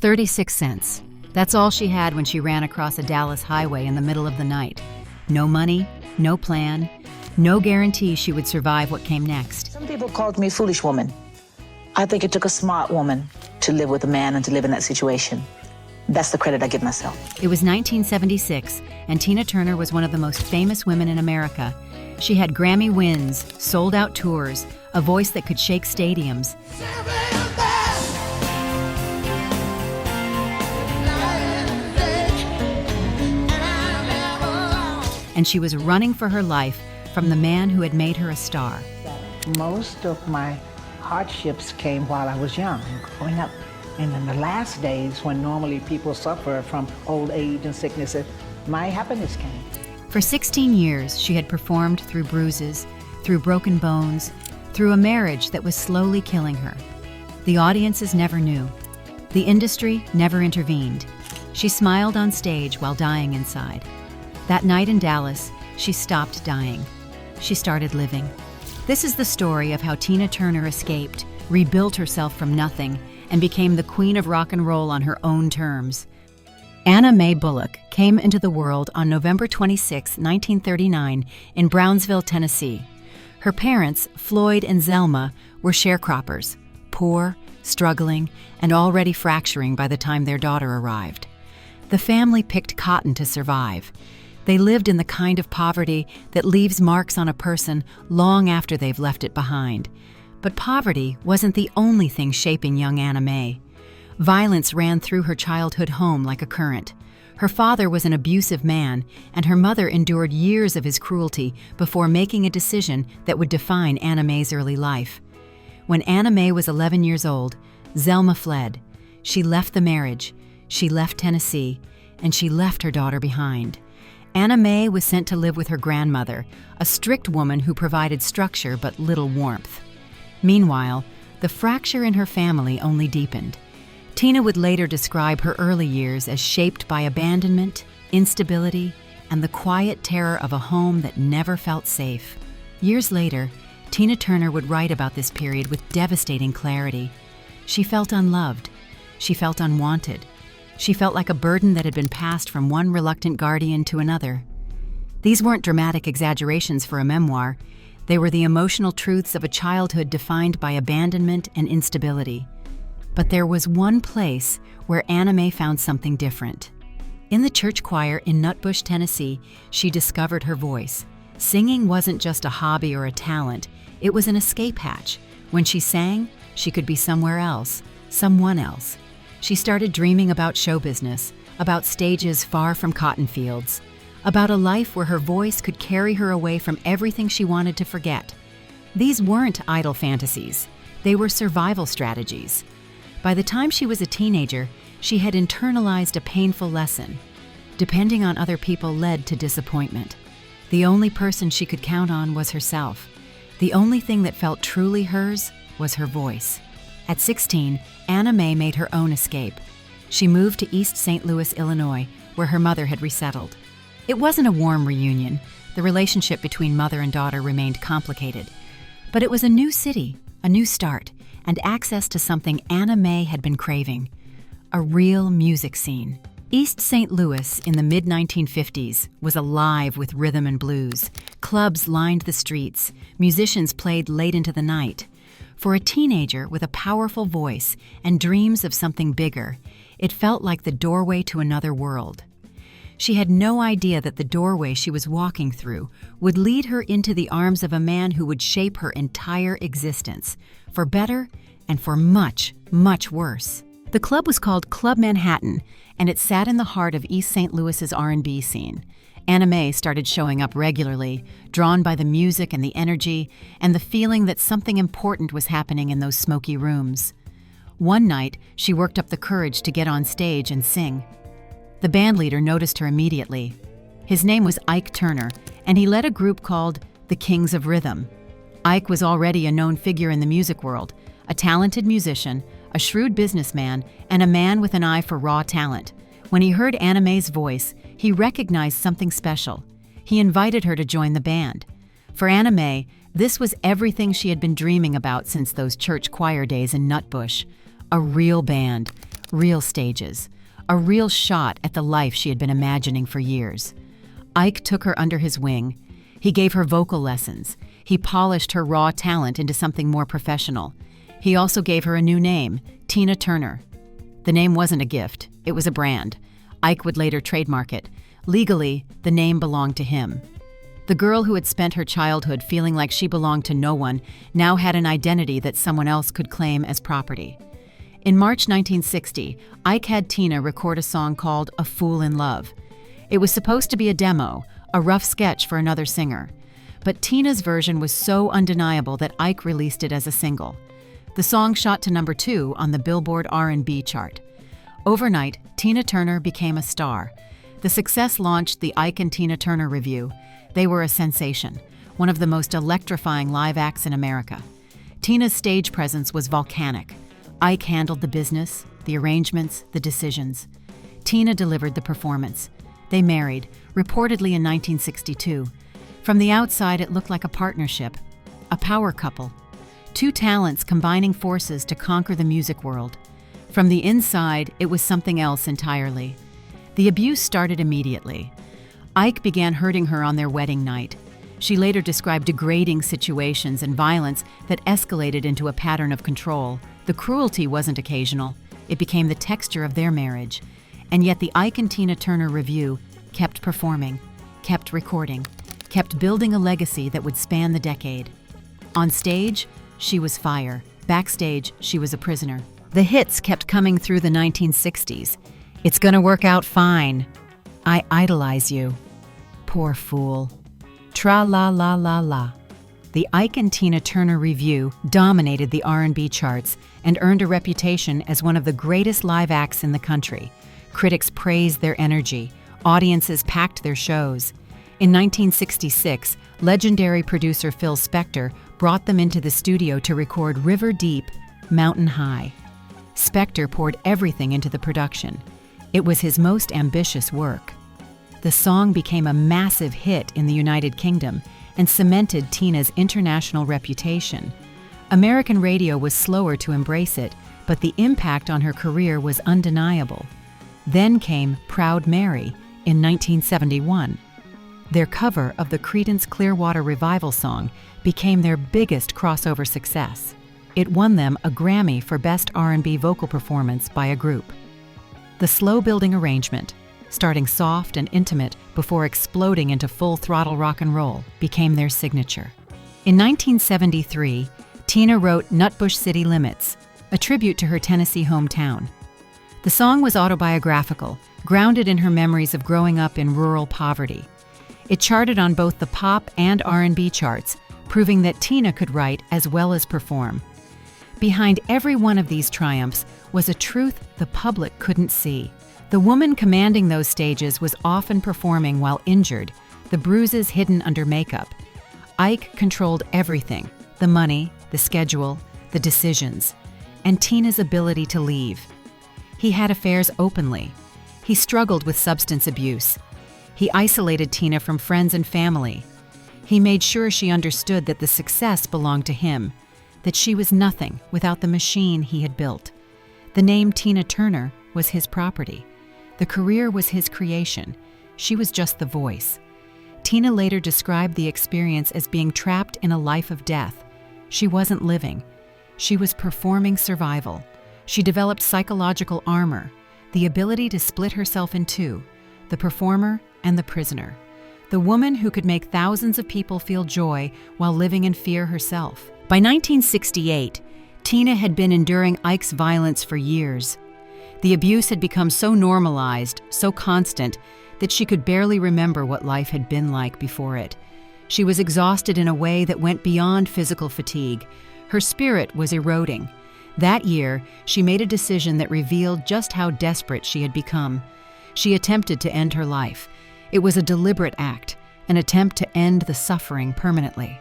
36 cents. That's all she had when she ran across a Dallas highway in the middle of the night. No money, no plan, no guarantee she would survive what came next. Some people called me a foolish woman. I think it took a smart woman to live with a man and to live in that situation. That's the credit I give myself. It was 1976, and Tina Turner was one of the most famous women in America. She had Grammy wins, sold-out tours, a voice that could shake stadiums. And she was running for her life from the man who had made her a star. Most of my hardships came while I was young, growing up. And in the last days, when normally people suffer from old age and sickness, my happiness came. For 16 years, she had performed through bruises, through broken bones, through a marriage that was slowly killing her. The audiences never knew. The industry never intervened. She smiled on stage while dying inside. That night in Dallas, she stopped dying. She started living. This is the story of how Tina Turner escaped, rebuilt herself from nothing, and became the queen of rock and roll on her own terms. Anna Mae Bullock came into the world on November 26, 1939, in Brownsville, Tennessee. Her parents, Floyd and Zelma, were sharecroppers, poor, struggling, and already fracturing by the time their daughter arrived. The family picked cotton to survive. They lived in the kind of poverty that leaves marks on a person long after they've left it behind. But poverty wasn't the only thing shaping young Anna Mae. Violence ran through her childhood home like a current. Her father was an abusive man, and her mother endured years of his cruelty before making a decision that would define Anna Mae's early life. When Anna Mae was 11 years old, Zelma fled. She left the marriage, she left Tennessee, and she left her daughter behind. Anna Mae was sent to live with her grandmother, a strict woman who provided structure but little warmth. Meanwhile, the fracture in her family only deepened. Tina would later describe her early years as shaped by abandonment, instability, and the quiet terror of a home that never felt safe. Years later, Tina Turner would write about this period with devastating clarity. She felt unloved. She felt unwanted. She felt like a burden that had been passed from one reluctant guardian to another. These weren't dramatic exaggerations for a memoir. They were the emotional truths of a childhood defined by abandonment and instability. But there was one place where Anna Mae found something different. In the church choir in Nutbush, Tennessee, she discovered her voice. Singing wasn't just a hobby or a talent, it was an escape hatch. When she sang, she could be somewhere else, someone else. She started dreaming about show business, about stages far from cotton fields, about a life where her voice could carry her away from everything she wanted to forget. These weren't idle fantasies. They were survival strategies. By the time she was a teenager, she had internalized a painful lesson. Depending on other people led to disappointment. The only person she could count on was herself. The only thing that felt truly hers was her voice. At 16, Anna Mae made her own escape. She moved to East St. Louis, Illinois, where her mother had resettled. It wasn't a warm reunion. The relationship between mother and daughter remained complicated. But it was a new city, a new start, and access to something Anna Mae had been craving: a real music scene. East St. Louis in the mid-1950s was alive with rhythm and blues. Clubs lined the streets. Musicians played late into the night. For a teenager with a powerful voice and dreams of something bigger, it felt like the doorway to another world. She had no idea that the doorway she was walking through would lead her into the arms of a man who would shape her entire existence, for better and for much, much worse. The club was called Club Manhattan, and it sat in the heart of East St. Louis's R&B scene. Anna Mae started showing up regularly, drawn by the music and the energy, and the feeling that something important was happening in those smoky rooms. One night, she worked up the courage to get on stage and sing. The bandleader noticed her immediately. His name was Ike Turner, and he led a group called the Kings of Rhythm. Ike was already a known figure in the music world, a talented musician, a shrewd businessman, and a man with an eye for raw talent. When he heard Anna Mae's voice, he recognized something special. He invited her to join the band. For Anna Mae, this was everything she had been dreaming about since those church choir days in Nutbush. A real band, real stages, a real shot at the life she had been imagining for years. Ike took her under his wing. He gave her vocal lessons. He polished her raw talent into something more professional. He also gave her a new name, Tina Turner. The name wasn't a gift, it was a brand. Ike would later trademark it. Legally, the name belonged to him. The girl who had spent her childhood feeling like she belonged to no one now had an identity that someone else could claim as property. In March 1960, Ike had Tina record a song called A Fool in Love. It was supposed to be a demo, a rough sketch for another singer. But Tina's version was so undeniable that Ike released it as a single. The song shot to number 2 on the Billboard R&B chart. Overnight, Tina Turner became a star. The success launched the Ike and Tina Turner Revue. They were a sensation, one of the most electrifying live acts in America. Tina's stage presence was volcanic. Ike handled the business, the arrangements, the decisions. Tina delivered the performance. They married, reportedly in 1962. From the outside, it looked like a partnership, a power couple. Two talents combining forces to conquer the music world. From the inside, it was something else entirely. The abuse started immediately. Ike began hurting her on their wedding night. She later described degrading situations and violence that escalated into a pattern of control. The cruelty wasn't occasional. It became the texture of their marriage. And yet the Ike and Tina Turner Revue kept performing, kept recording, kept building a legacy that would span the decade. On stage, she was fire. Backstage, she was a prisoner. The hits kept coming through the 1960s. It's gonna work out fine. I idolize you. Poor fool. Tra-la-la-la-la. The Ike and Tina Turner Revue dominated the R&B charts and earned a reputation as one of the greatest live acts in the country. Critics praised their energy. Audiences packed their shows. In 1966, legendary producer Phil Spector brought them into the studio to record River Deep, Mountain High. Spector poured everything into the production. It was his most ambitious work. The song became a massive hit in the United Kingdom and cemented Tina's international reputation. American radio was slower to embrace it, but the impact on her career was undeniable. Then came Proud Mary in 1971. Their cover of the Creedence Clearwater Revival song became their biggest crossover success. It won them a Grammy for Best R&B Vocal Performance by a Group. The slow-building arrangement, starting soft and intimate before exploding into full-throttle rock and roll, became their signature. In 1973, Tina wrote Nutbush City Limits, a tribute to her Tennessee hometown. The song was autobiographical, grounded in her memories of growing up in rural poverty. It charted on both the pop and R&B charts, proving that Tina could write as well as perform. Behind every one of these triumphs was a truth the public couldn't see. The woman commanding those stages was often performing while injured, the bruises hidden under makeup. Ike controlled everything, the money, the schedule, the decisions, and Tina's ability to leave. He had affairs openly. He struggled with substance abuse. He isolated Tina from friends and family. He made sure she understood that the success belonged to him, that she was nothing without the machine he had built. The name Tina Turner was his property. The career was his creation. She was just the voice. Tina later described the experience as being trapped in a life of death. She wasn't living. She was performing survival. She developed psychological armor, the ability to split herself in two, the performer and the prisoner, the woman who could make thousands of people feel joy while living in fear herself. By 1968, Tina had been enduring Ike's violence for years. The abuse had become so normalized, so constant, that she could barely remember what life had been like before it. She was exhausted in a way that went beyond physical fatigue. Her spirit was eroding. That year, she made a decision that revealed just how desperate she had become. She attempted to end her life. It was a deliberate act, an attempt to end the suffering permanently.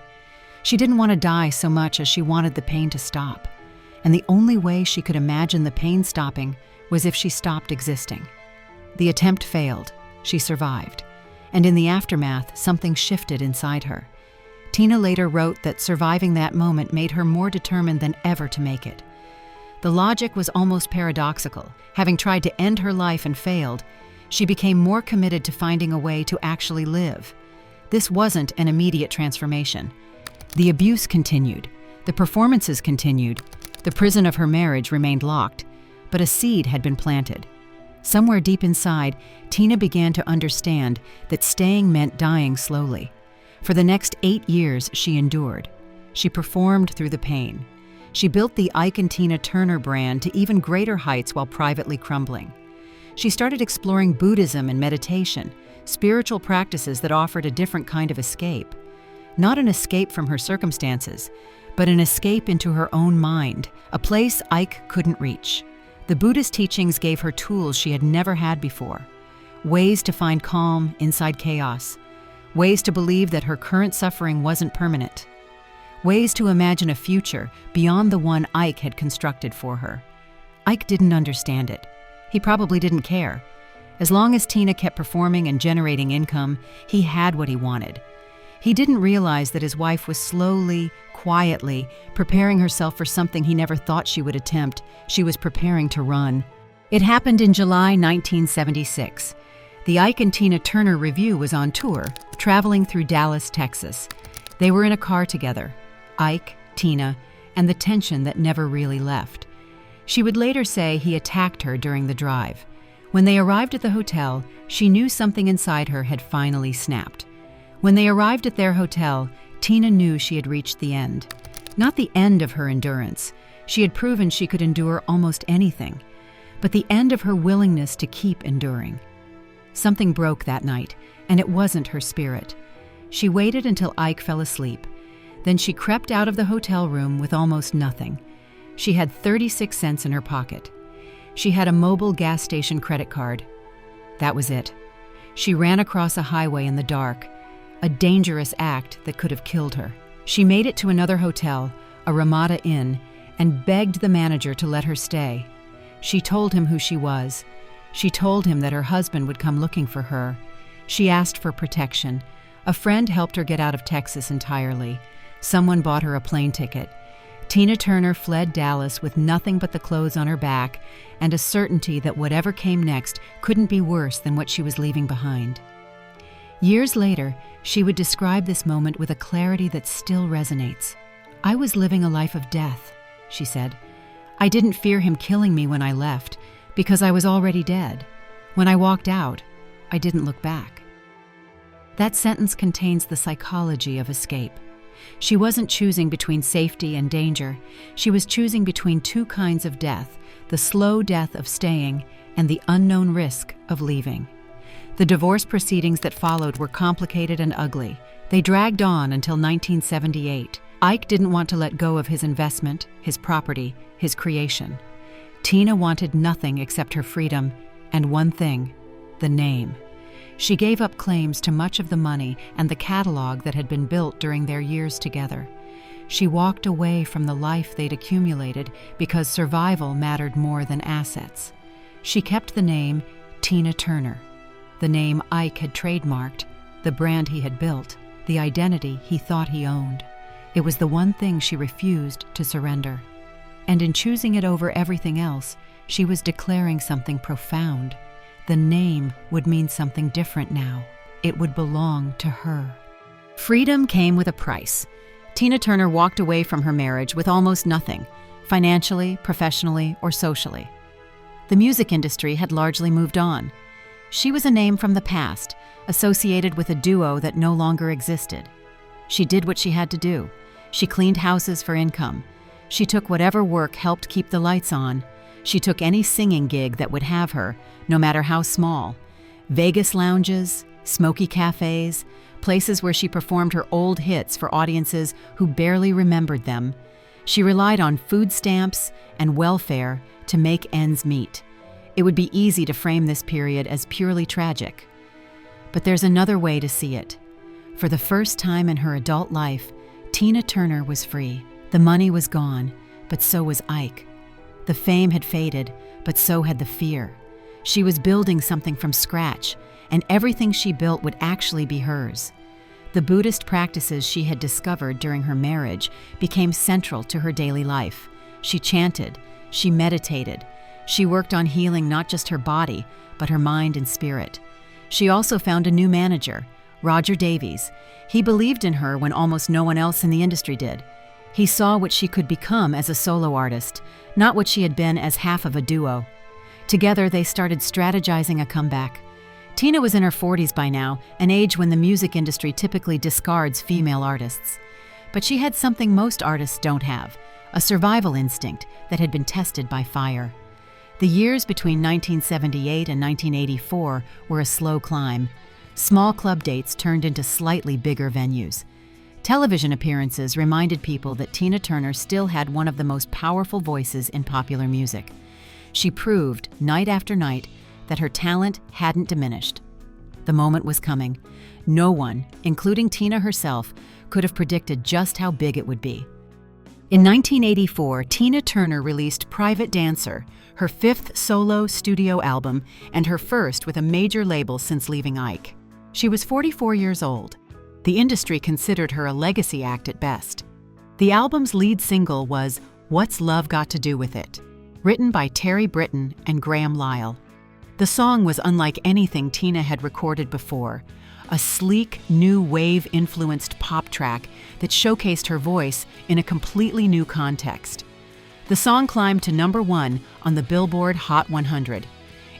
She didn't want to die so much as she wanted the pain to stop. And the only way she could imagine the pain stopping was if she stopped existing. The attempt failed. She survived. And in the aftermath, something shifted inside her. Tina later wrote that surviving that moment made her more determined than ever to make it. The logic was almost paradoxical. Having tried to end her life and failed, she became more committed to finding a way to actually live. This wasn't an immediate transformation. The abuse continued. The performances continued. The prison of her marriage remained locked, but a seed had been planted. Somewhere deep inside, Tina began to understand that staying meant dying slowly. For the next 8 years, she endured. She performed through the pain. She built the Ike and Tina Turner brand to even greater heights while privately crumbling. She started exploring Buddhism and meditation, spiritual practices that offered a different kind of escape. Not an escape from her circumstances, but an escape into her own mind, a place Ike couldn't reach. The Buddhist teachings gave her tools she had never had before, ways to find calm inside chaos, ways to believe that her current suffering wasn't permanent, ways to imagine a future beyond the one Ike had constructed for her. Ike didn't understand it. He probably didn't care. As long as Tina kept performing and generating income, he had what he wanted. He didn't realize that his wife was slowly, quietly, preparing herself for something he never thought she would attempt. She was preparing to run. It happened in July 1976. The Ike and Tina Turner Revue was on tour, traveling through Dallas, Texas. They were in a car together, Ike, Tina, and the tension that never really left. She would later say he attacked her during the drive. When they arrived at the hotel, she knew something inside her had finally snapped. When they arrived at their hotel, Tina knew she had reached the end. Not the end of her endurance. She had proven she could endure almost anything, but the end of her willingness to keep enduring. Something broke that night, and it wasn't her spirit. She waited until Ike fell asleep. Then she crept out of the hotel room with almost nothing. She had 36 cents in her pocket. She had a mobile gas station credit card. That was it. She ran across a highway in the dark, a dangerous act that could have killed her. She made it to another hotel, a Ramada Inn, and begged the manager to let her stay. She told him who she was. She told him that her husband would come looking for her. She asked for protection. A friend helped her get out of Texas entirely. Someone bought her a plane ticket. Tina Turner fled Dallas with nothing but the clothes on her back and a certainty that whatever came next couldn't be worse than what she was leaving behind. Years later, she would describe this moment with a clarity that still resonates. "I was living a life of death," she said. "I didn't fear him killing me when I left, because I was already dead. When I walked out, I didn't look back." That sentence contains the psychology of escape. She wasn't choosing between safety and danger. She was choosing between two kinds of death, the slow death of staying and the unknown risk of leaving. The divorce proceedings that followed were complicated and ugly. They dragged on until 1978. Ike didn't want to let go of his investment, his property, his creation. Tina wanted nothing except her freedom, and one thing, the name. She gave up claims to much of the money and the catalog that had been built during their years together. She walked away from the life they'd accumulated because survival mattered more than assets. She kept the name Tina Turner, the name Ike had trademarked, the brand he had built, the identity he thought he owned. It was the one thing she refused to surrender. And in choosing it over everything else, she was declaring something profound. The name would mean something different now. It would belong to her. Freedom came with a price. Tina Turner walked away from her marriage with almost nothing, financially, professionally, or socially. The music industry had largely moved on. She was a name from the past, associated with a duo that no longer existed. She did what she had to do. She cleaned houses for income. She took whatever work helped keep the lights on. She took any singing gig that would have her, no matter how small. Vegas lounges, smoky cafes, places where she performed her old hits for audiences who barely remembered them. She relied on food stamps and welfare to make ends meet. It would be easy to frame this period as purely tragic. But there's another way to see it. For the first time in her adult life, Tina Turner was free. The money was gone, but so was Ike. The fame had faded, but so had the fear. She was building something from scratch, and everything she built would actually be hers. The Buddhist practices she had discovered during her marriage became central to her daily life. She chanted, She meditated. She worked on healing not just her body, but her mind and spirit. She also found a new manager, Roger Davies. He believed in her when almost no one else in the industry did. He saw what she could become as a solo artist, not what she had been as half of a duo. Together, they started strategizing a comeback. Tina was in her 40s by now, an age when the music industry typically discards female artists. But she had something most artists don't have, a survival instinct that had been tested by fire. The years between 1978 and 1984 were a slow climb. Small club dates turned into slightly bigger venues. Television appearances reminded people that Tina Turner still had one of the most powerful voices in popular music. She proved, night after night, that her talent hadn't diminished. The moment was coming. No one, including Tina herself, could have predicted just how big it would be. In 1984, Tina Turner released Private Dancer, her fifth solo studio album and her first with a major label since leaving Ike. She was 44 years old. The industry considered her a legacy act at best. The album's lead single was What's Love Got to Do With It, written by Terry Britton and Graham Lyle. The song was unlike anything Tina had recorded before, a sleek, new wave-influenced pop track that showcased her voice in a completely new context. The song climbed to #1 on the Billboard Hot 100.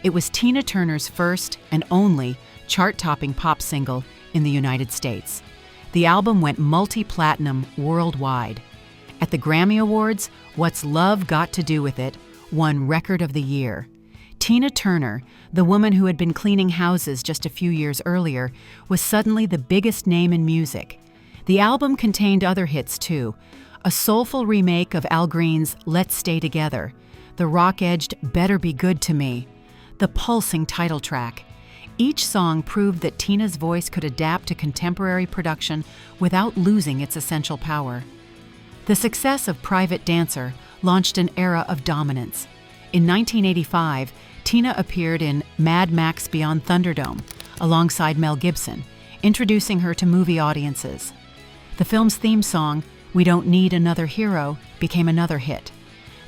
It was Tina Turner's first and only chart-topping pop single in the United States. The album went multi-platinum worldwide. At the Grammy Awards, What's Love Got to Do With It won Record of the Year. Tina Turner, the woman who had been cleaning houses just a few years earlier, was suddenly the biggest name in music. The album contained other hits too, a soulful remake of Al Green's Let's Stay Together, the rock-edged Better Be Good to Me, the pulsing title track. Each song proved that Tina's voice could adapt to contemporary production without losing its essential power. The success of Private Dancer launched an era of dominance. In 1985, Tina appeared in Mad Max Beyond Thunderdome alongside Mel Gibson, introducing her to movie audiences. The film's theme song, We Don't Need Another Hero, became another hit.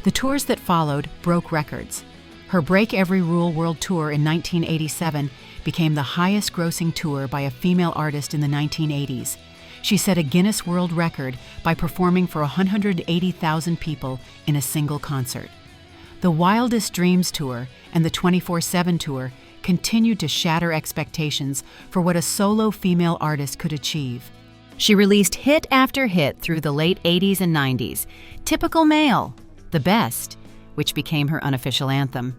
The tours that followed broke records. Her Break Every Rule World Tour in 1987 became the highest-grossing tour by a female artist in the 1980s. She set a Guinness World Record by performing for 180,000 people in a single concert. The Wildest Dreams Tour and the 24/7 Tour continued to shatter expectations for what a solo female artist could achieve. She released hit after hit through the late 80s and 90s. Typical Male, The Best, which became her unofficial anthem.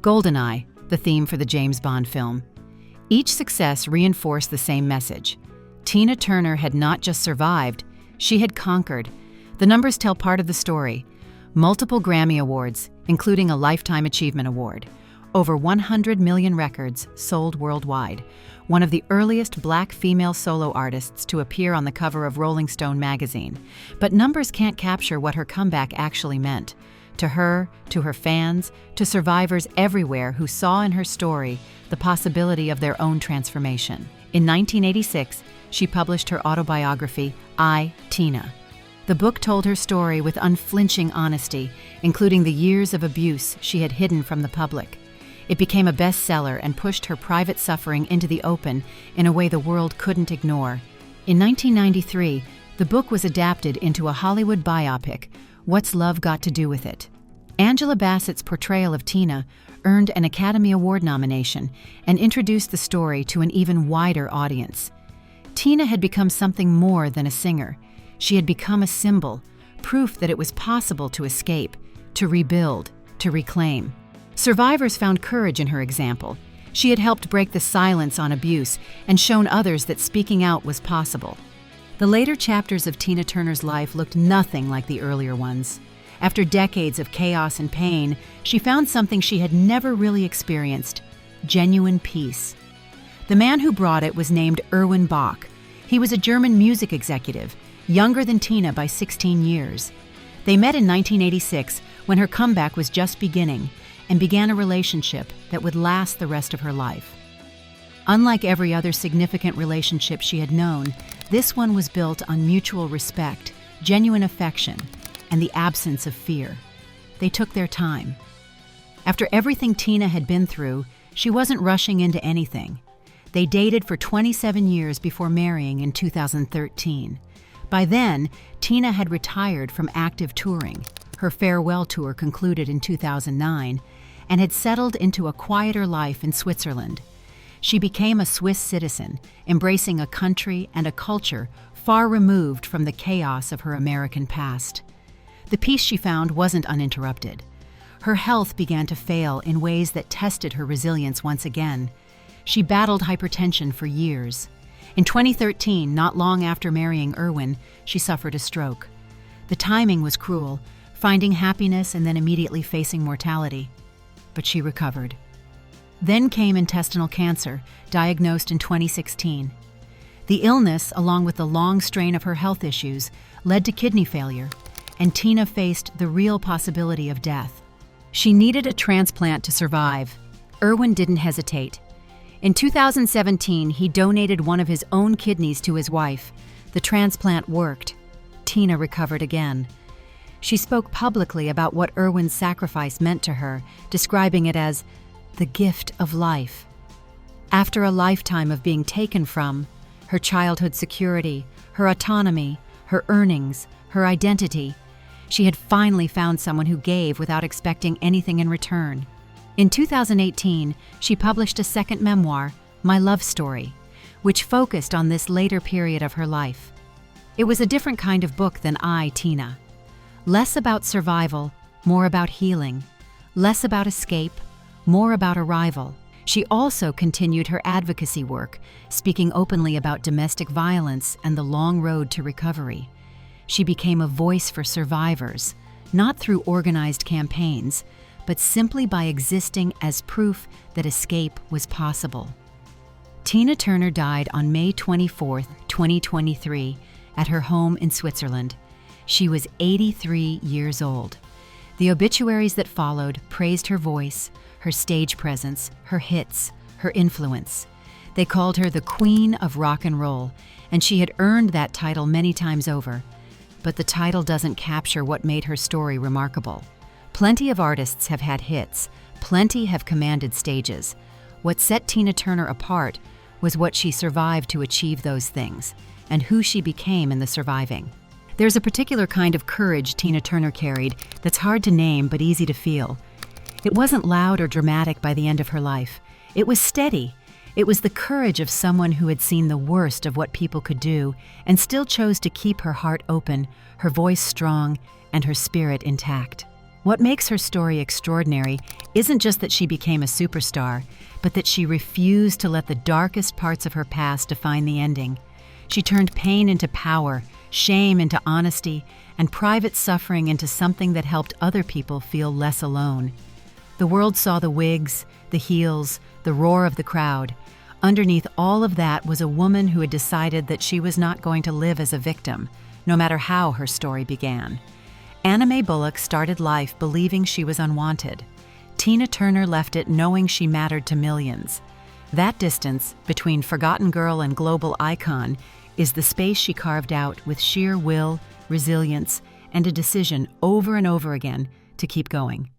Goldeneye, the theme for the James Bond film. Each success reinforced the same message. Tina Turner had not just survived, she had conquered. The numbers tell part of the story. Multiple Grammy Awards, including a Lifetime Achievement Award. Over 100 million records sold worldwide. One of the earliest black female solo artists to appear on the cover of Rolling Stone magazine. But numbers can't capture what her comeback actually meant. To her, to her fans, to survivors everywhere who saw in her story the possibility of their own transformation. In 1986, she published her autobiography, I, Tina. The book told her story with unflinching honesty, including the years of abuse she had hidden from the public. It became a bestseller and pushed her private suffering into the open in a way the world couldn't ignore. In 1993, the book was adapted into a Hollywood biopic, What's Love Got to Do With It? Angela Bassett's portrayal of Tina earned an Academy Award nomination and introduced the story to an even wider audience. Tina had become something more than a singer. She had become a symbol, proof that it was possible to escape, to rebuild, to reclaim. Survivors found courage in her example. She had helped break the silence on abuse and shown others that speaking out was possible. The later chapters of Tina Turner's life looked nothing like the earlier ones. After decades of chaos and pain, she found something she had never really experienced: genuine peace. The man who brought it was named Erwin Bach. He was a German music executive, younger than Tina by 16 years. They met in 1986 when her comeback was just beginning and began a relationship that would last the rest of her life. Unlike every other significant relationship she had known, this one was built on mutual respect, genuine affection, and the absence of fear. They took their time. After everything Tina had been through, she wasn't rushing into anything. They dated for 27 years before marrying in 2013. By then, Tina had retired from active touring. Her farewell tour concluded in 2009, and had settled into a quieter life in Switzerland. She became a Swiss citizen, embracing a country and a culture far removed from the chaos of her American past. The peace she found wasn't uninterrupted. Her health began to fail in ways that tested her resilience once again. She battled hypertension for years. In 2013, not long after marrying Erwin, she suffered a stroke. The timing was cruel, finding happiness and then immediately facing mortality. But she recovered. Then came intestinal cancer, diagnosed in 2016. The illness, along with the long strain of her health issues, led to kidney failure, and Tina faced the real possibility of death. She needed a transplant to survive. Erwin didn't hesitate. In 2017, he donated one of his own kidneys to his wife. The transplant worked. Tina recovered again. She spoke publicly about what Erwin's sacrifice meant to her, describing it as the gift of life. After a lifetime of being taken from, her childhood security, her autonomy, her earnings, her identity, she had finally found someone who gave without expecting anything in return. In 2018, she published a second memoir, My Love Story, which focused on this later period of her life. It was a different kind of book than I, Tina. Less about survival, more about healing. Less about escape, more about arrival. She also continued her advocacy work, speaking openly about domestic violence and the long road to recovery. She became a voice for survivors, not through organized campaigns, but simply by existing as proof that escape was possible. Tina Turner died on May 24, 2023, at her home in Switzerland. She was 83 years old. The obituaries that followed praised her voice, her stage presence, her hits, her influence. They called her the Queen of Rock and Roll, and she had earned that title many times over. But the title doesn't capture what made her story remarkable. Plenty of artists have had hits, plenty have commanded stages. What set Tina Turner apart was what she survived to achieve those things, and who she became in the surviving. There's a particular kind of courage Tina Turner carried that's hard to name but easy to feel. It wasn't loud or dramatic by the end of her life. It was steady. It was the courage of someone who had seen the worst of what people could do and still chose to keep her heart open, her voice strong, and her spirit intact. What makes her story extraordinary isn't just that she became a superstar, but that she refused to let the darkest parts of her past define the ending. She turned pain into power, shame into honesty, and private suffering into something that helped other people feel less alone. The world saw the wigs, the heels, the roar of the crowd. Underneath all of that was a woman who had decided that she was not going to live as a victim, no matter how her story began. Anna Mae Bullock started life believing she was unwanted. Tina Turner left it knowing she mattered to millions. That distance between forgotten girl and global icon is the space she carved out with sheer will, resilience, and a decision over and over again to keep going.